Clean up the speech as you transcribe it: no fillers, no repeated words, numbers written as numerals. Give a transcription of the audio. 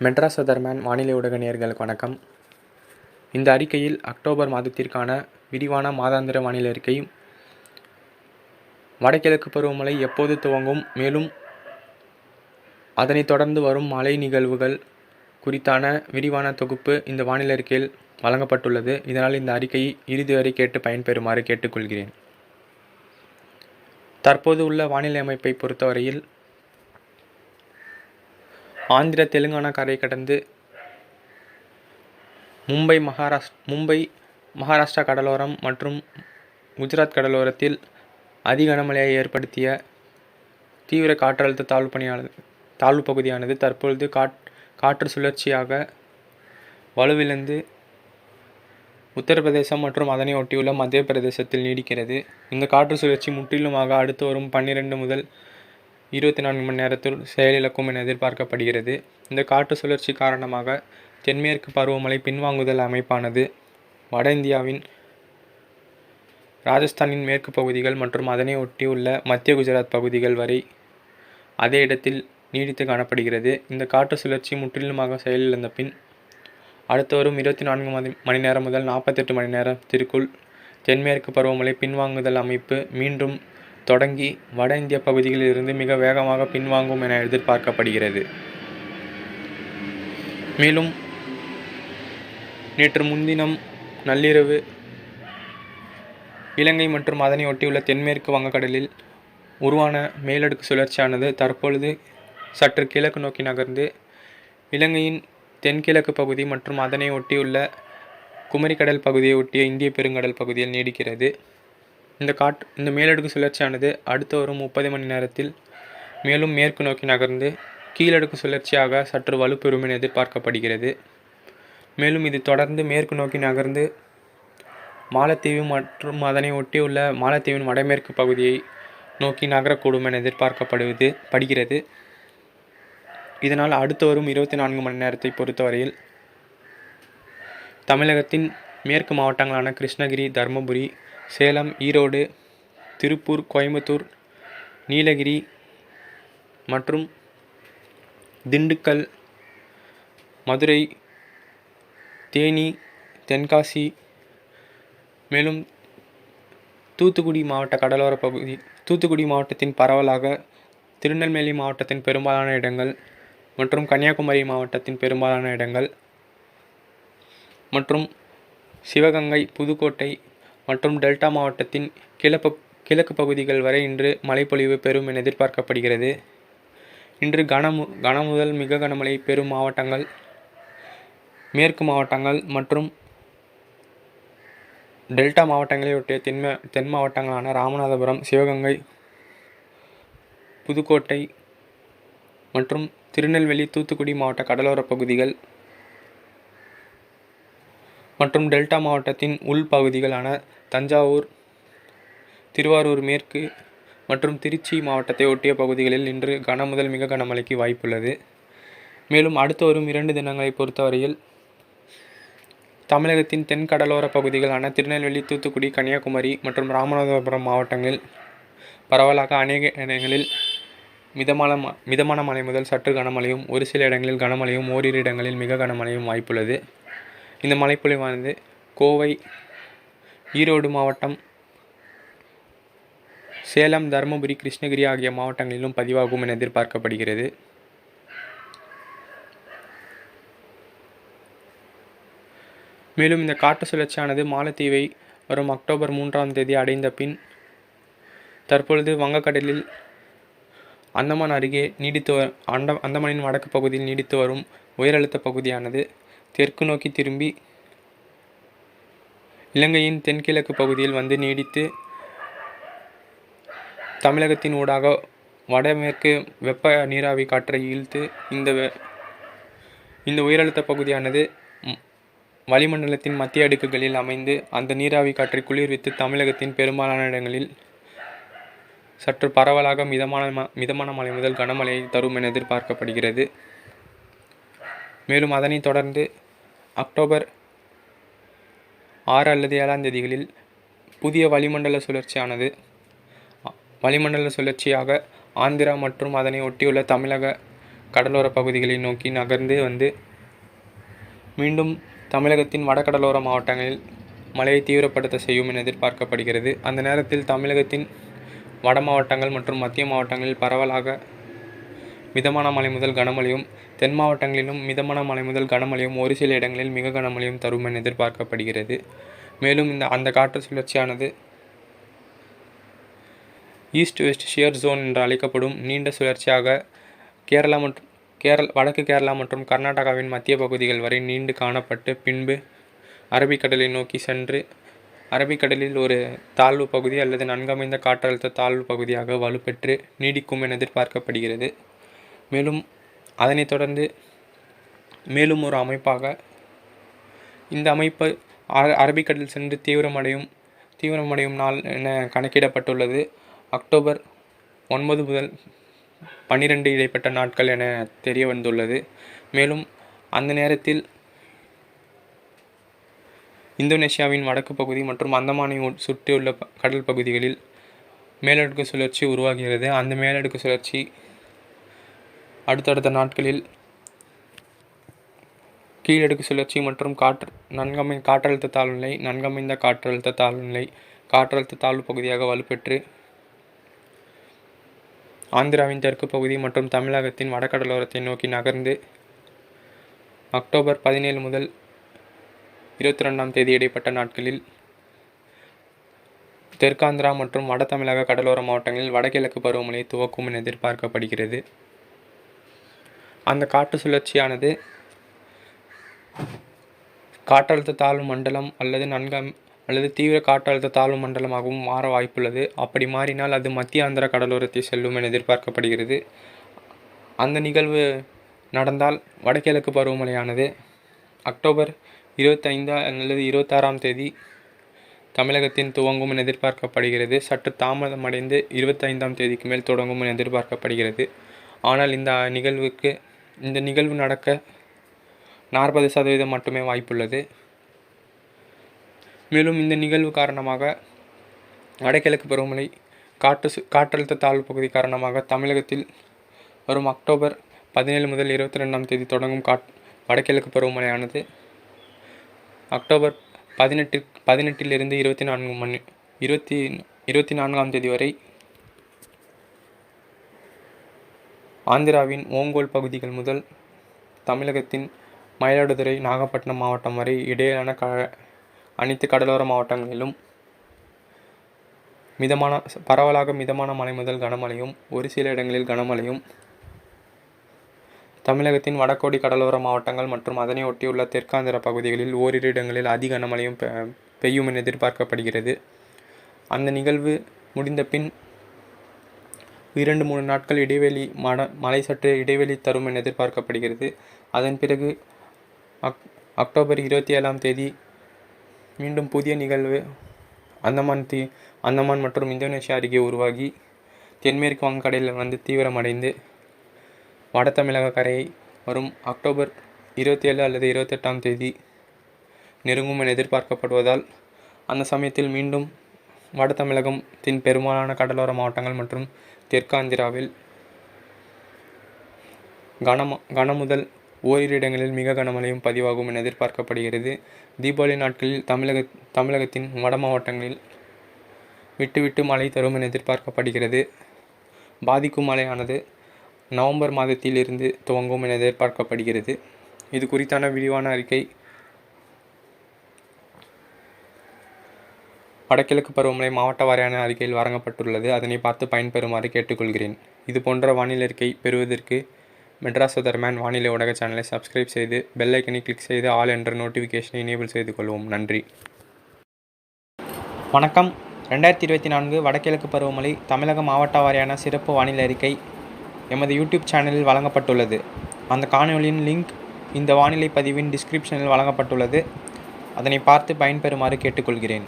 Madras weatherman வானிலை ஊடக நேயர்களுக்கு வணக்கம். இந்த அறிக்கையில் அக்டோபர் மாதத்திற்கான விரிவான மாதாந்திர வானிலை அறிக்கை, வடகிழக்கு பருவமழை எப்போது துவங்கும், மேலும் அதனைத் தொடர்ந்து வரும் மழை நிகழ்வுகள் குறித்தான விரிவான தொகுப்பு இந்த வானிலை அறிக்கையில் வழங்கப்பட்டுள்ளது. இதனால் இந்த அறிக்கையை இறுதி வரை கேட்டு பயன்பெறுமாறு கேட்டுக்கொள்கிறேன். தற்போது உள்ள வானிலை அமைப்பை பொறுத்தவரையில் ஆந்திர தெலுங்கானா கரை கடந்து மும்பை மகாராஷ்டிரா கடலோரம் மற்றும் குஜராத் கடலோரத்தில் அதி கனமழையை ஏற்படுத்திய தீவிர காற்றழுத்த தாழ்வு பகுதியானது தற்பொழுது காற்று சுழற்சியாக வலுவிழந்து உத்தரப்பிரதேசம் மற்றும் அதனை ஒட்டியுள்ள மத்திய பிரதேசத்தில் நீடிக்கிறது. இந்த காற்று சுழற்சி முற்றிலுமாக அடுத்து வரும் 12 முதல் 24 மணி நேரத்தில் செயலிழக்கும் என எதிர்பார்க்கப்படுகிறது. இந்த காற்று சுழற்சி காரணமாக தென்மேற்கு பருவமழை பின்வாங்குதல் அமைப்பானது வட இந்தியாவின் ராஜஸ்தானின் மேற்கு பகுதிகள் மற்றும் அதனை ஒட்டியுள்ள மத்திய குஜராத் பகுதிகள் வரை அதே இடத்தில் நீடித்து காணப்படுகிறது. இந்த காற்று சுழற்சி முற்றிலுமாக செயலிழந்த பின் அடுத்து வரும் 24 மணி நேரம் முதல் 48 மணி நேரத்திற்குள் தென்மேற்கு பருவமழை பின்வாங்குதல் அமைப்பு மீண்டும் தொடங்கி வட இந்திய பகுதிகளில் இருந்து மிக வேகமாக பின்வாங்கும் என எதிர்பார்க்கப்படுகிறது. மேலும் நேற்று முன்தினம் நள்ளிரவு இலங்கை மற்றும் அதனை ஒட்டியுள்ள தென்மேற்கு வங்கக்கடலில் உருவான மேலடுக்கு சுழற்சியானது தற்பொழுது சற்று கிழக்கு நோக்கி நகர்ந்து இலங்கையின் தென்கிழக்கு பகுதி மற்றும் அதனை ஒட்டியுள்ள குமரிக்கடல் பகுதியை ஒட்டிய இந்திய பெருங்கடல் பகுதியில் நீடிக்கிறது. இந்த மேலடுக்கு சுழற்சியானது அடுத்து வரும் 30 மணி நேரத்தில் மேலும் மேற்கு நோக்கி நகர்ந்து கீழடுக்கு சுழற்சியாக சற்று வலுப்பெறும் என எதிர்பார்க்கப்படுகிறது. மேலும் இது தொடர்ந்து மேற்கு நோக்கி நகர்ந்து மாலத்தீவு மற்றும் அதனை ஒட்டியுள்ள மாலத்தீவின் வடமேற்கு பகுதியை நோக்கி நகரக்கூடும் என எதிர்பார்க்கப்படுகிறது. இதனால் அடுத்து வரும் 24 மணி நேரத்தை பொறுத்தவரையில் தமிழகத்தின் மேற்கு மாவட்டங்களான கிருஷ்ணகிரி, தருமபுரி, சேலம், ஈரோடு, திருப்பூர், கோயம்புத்தூர், நீலகிரி மற்றும் திண்டுக்கல், மதுரை, தேனி, தென்காசி, மேலும் தூத்துக்குடி மாவட்ட கடலோர பகுதி, தூத்துக்குடி மாவட்டத்தின் பரவலாக திருநெல்வேலி மாவட்டத்தின் பெரும்பாலான இடங்கள் மற்றும் கன்னியாகுமரி மாவட்டத்தின் பெரும்பாலான இடங்கள் மற்றும் சிவகங்கை, புதுக்கோட்டை மற்றும் டெல்டா மாவட்டத்தின் கிழக்கு பகுதிகள் வரை இன்று மழைப்பொழிவு பெறும் என எதிர்பார்க்கப்படுகிறது. இன்று கன முதல் மிக கனமழை பெறும் மாவட்டங்கள் மேற்கு மாவட்டங்கள் மற்றும் டெல்டா மாவட்டங்களை ஒட்டிய தென் மாவட்டங்களான ராமநாதபுரம், சிவகங்கை, புதுக்கோட்டை மற்றும் திருநெல்வேலி, தூத்துக்குடி மாவட்ட கடலோர பகுதிகள் மற்றும் டெல்டா மாவட்டத்தின் உள் பகுதிகளான தஞ்சாவூர், திருவாரூர் மேற்கு மற்றும் திருச்சி மாவட்டத்தை ஒட்டிய பகுதிகளில் இன்று கன முதல் மிக கனமழைக்கு வாய்ப்புள்ளது. மேலும் அடுத்து வரும் 2 தினங்களை பொறுத்தவரையில் தமிழகத்தின் தென் கடலோர பகுதிகளான திருநெல்வேலி, தூத்துக்குடி, கன்னியாகுமரி மற்றும் ராமநாதபுரம் மாவட்டங்களில் பரவலாக அநேக இடங்களில் மிதமான மழை முதல் சற்று கனமழையும், ஒரு சில இடங்களில் கனமழையும், ஓரிரு இடங்களில் மிக கனமழையும் வாய்ப்புள்ளது. இந்த மழைப்பொழிவானது கோவை, ஈரோடு மாவட்டம், சேலம், தருமபுரி, கிருஷ்ணகிரி ஆகிய மாவட்டங்களிலும் பதிவாகும் என எதிர்பார்க்கப்படுகிறது. மேலும் இந்த காற்று சுழற்சியானது மாலத்தீவை வரும் அக்டோபர் 3ஆம் தேதி அடைந்த பின் தற்பொழுது வங்கக்கடலில் அந்தமான் அருகே அந்தமானின் வடக்கு பகுதியில் நீடித்து வரும் உயரழுத்த பகுதியானது தெற்கு நோக்கி திரும்பி இலங்கையின் தென்கிழக்கு பகுதியில் வந்து நீடித்து தமிழகத்தின் ஊடாக வடமேற்கு வெப்ப நீராவி காற்றை ஈர்த்து இந்த உயரழுத்த பகுதியானது வளிமண்டலத்தின் மத்திய அடுக்குகளில் அமைந்து அந்த நீராவி காற்றை குளிர்வித்து தமிழகத்தின் பெரும்பாலான இடங்களில் சற்று பரவலாக மிதமான மழை முதல் கனமழையை தரும் என எதிர்பார்க்கப்படுகிறது. மேலும் அதனைத் தொடர்ந்து அக்டோபர் 6 அல்லது 7ஆம் தேதிகளில் புதிய வளிமண்டல சுழற்சியாக ஆந்திரா மற்றும் அதனை ஒட்டியுள்ள தமிழக கடலோர பகுதிகளை நோக்கி நகர்ந்து வந்து மீண்டும் தமிழகத்தின் வடகடலோர மாவட்டங்களில் மழையை தீவிரப்படுத்த செய்யும் என எதிர்பார்க்கப்படுகிறது. அந்த நேரத்தில் தமிழகத்தின் வட மாவட்டங்கள் மற்றும் மத்திய மாவட்டங்களில் பரவலாக மிதமான மழை முதல் கனமழையும், தென் மாவட்டங்களிலும் மிதமான மழை முதல் கனமழையும், ஒரு சில இடங்களில் மிக கனமழையும் தரும் என எதிர்பார்க்கப்படுகிறது. மேலும் அந்த காற்று சுழற்சியானது ஈஸ்ட் வெஸ்ட் ஷியர் ஜோன் என்று அழைக்கப்படும் நீண்ட சுழற்சியாக வடக்கு கேரளா மற்றும் கர்நாடகாவின் மத்திய பகுதிகள் வரை நீண்டு காணப்பட்டு பின்பு அரபிக்கடலை நோக்கி சென்று அரபிக்கடலில் ஒரு தாழ்வு பகுதி அல்லது நன்கமைந்த காற்றழுத்த தாழ்வு பகுதியாக வலுப்பெற்று நீடிக்கும் என எதிர்பார்க்கப்படுகிறது. மேலும் அதனைத் தொடர்ந்து மேலும் ஒரு அமைப்பாக இந்த அமைப்பு அரபிக்கடலில் சென்று தீவிரமடையும் நாள் என கணக்கிடப்பட்டுள்ளது. அக்டோபர் 9 முதல் 12 இடைப்பட்ட நாட்கள் என தெரிய வந்துள்ளது. மேலும் அந்த நேரத்தில் இந்தோனேஷியாவின் வடக்கு பகுதி மற்றும் அந்தமானை சுற்றியுள்ள கடல் பகுதிகளில் மேலடுக்கு சுழற்சி உருவாகிறது. அந்த மேலடுக்கு சுழற்சி அடுத்தடுத்த நாட்களில் கீழடுக்கு சுழற்சி மற்றும் காற்றழுத்த தாழ்வுநிலை, நன்கமைந்த காற்றழுத்த தாழ்வுநிலை, காற்றழுத்த தாழ்வு பகுதியாக வலுப்பெற்று ஆந்திராவின் தெற்கு பகுதி மற்றும் தமிழகத்தின் வடகடலோரத்தை நோக்கி நகர்ந்து அக்டோபர் 17 முதல் 22ஆம் தேதி இடைப்பட்ட நாட்களில் தெற்காந்திரா மற்றும் வட தமிழக கடலோர மாவட்டங்களில் வடகிழக்கு பருவமழை துவக்கும் என எதிர்பார்க்கப்படுகிறது. அந்த காற்று சுழற்சியானது காற்றழுத்த தாழ்வு மண்டலம் அல்லது தீவிர காற்றழுத்த தாழ்வு மண்டலமாகவும் மாற வாய்ப்புள்ளது. அப்படி மாறினால் அது மத்திய ஆந்திரா கடலோரத்தை செல்லும் என எதிர்பார்க்கப்படுகிறது. அந்த நிகழ்வு நடந்தால் வடகிழக்கு பருவமழையானது அக்டோபர் 25 அல்லது 26ஆம் தேதி தமிழகத்தின் துவங்கும் என எதிர்பார்க்கப்படுகிறது. சற்று தாமதமடைந்து 25ஆம் தேதிக்கு மேல் தொடங்கும் என எதிர்பார்க்கப்படுகிறது. ஆனால் இந்த நிகழ்வு நடக்க 40% மட்டுமே வாய்ப்புள்ளது. மேலும் இந்த நிகழ்வு காரணமாக வடகிழக்கு பருவமழை காற்றழுத்த தாழ்வு பகுதி காரணமாக தமிழகத்தில் வரும் அக்டோபர் 17 முதல் 22ஆம் தேதி தொடங்கும் வடகிழக்கு பருவமழையானது அக்டோபர் 18 24ஆம் தேதி வரை ஆந்திராவின் ஓங்கோல் பகுதிகள் முதல் தமிழகத்தின் மயிலாடுதுறை, நாகப்பட்டினம் மாவட்டம் வரை இடையிலான அனைத்து கடலோர மாவட்டங்களிலும் பரவலாக மிதமான மழை முதல் கனமழையும், ஒரு சில இடங்களில் கனமழையும், தமிழகத்தின் வடகோடி கடலோர மாவட்டங்கள் மற்றும் அதனை ஒட்டியுள்ள தெற்காந்திர பகுதிகளில் ஓரிரு இடங்களில் அதி கனமழையும் பெய்யும் என எதிர்பார்க்கப்படுகிறது. அந்த நிகழ்வு முடிந்த பின் 2-3 நாட்கள் மழை சற்று இடைவெளி தரும் என எதிர்பார்க்கப்படுகிறது. அதன் பிறகு அக்டோபர் 27ஆம் தேதி மீண்டும் புதிய நிகழ்வு அந்தமான் மற்றும் இந்தோனேஷியா அருகே உருவாகி தென்மேற்கு வங்கக்கடலில் வந்து தீவிரமடைந்து வட தமிழக கரையை வரும் அக்டோபர் 27 அல்லது 28ஆம் தேதி நெருங்கும் என எதிர்பார்க்கப்படுவதால் அந்த சமயத்தில் மீண்டும் வட தமிழகத்தின் பெரும்பாலான கடலோர மாவட்டங்கள் மற்றும் தெற்காந்திராவில் கன முதல் ஓரிரு இடங்களில் மிக கனமழையும் பதிவாகும் என எதிர்பார்க்கப்படுகிறது. தீபாவளி நாட்களில் தமிழகத்தின் வட மாவட்டங்களில் விட்டு மழை தரும் என எதிர்பார்க்கப்படுகிறது. பாதிக்கும் மழையானது நவம்பர் மாதத்தில் இருந்து துவங்கும் என எதிர்பார்க்கப்படுகிறது. இது குறித்தான விரிவான அறிக்கை வடகிழக்கு பருவமழை மாவட்ட வாரியான அறிக்கையில் வழங்கப்பட்டுள்ளது. அதனை பார்த்து பயன்பெறுமாறு கேட்டுக்கொள்கிறேன். இது போன்ற வானிலை அறிக்கை பெறுவதற்கு மெட்ராஸ் வெதர்மேன் வானிலை ஊடக சேனலை சப்ஸ்கிரைப் செய்து பெல் ஐக்கனை கிளிக் செய்து ஆல் என்ற நோட்டிஃபிகேஷனை எனேபிள் செய்து கொள்வோம். நன்றி. வணக்கம். 2024 வடகிழக்கு பருவமழை தமிழக மாவட்ட வாரியான சிறப்பு வானிலை அறிக்கை எமது யூடியூப் சேனலில் வழங்கப்பட்டுள்ளது. அந்த காணொலியின் லிங்க் இந்த வானிலை பதிவின் டிஸ்கிரிப்ஷனில் வழங்கப்பட்டுள்ளது. அதனை பார்த்து பயன்பெறுமாறு கேட்டுக்கொள்கிறேன்.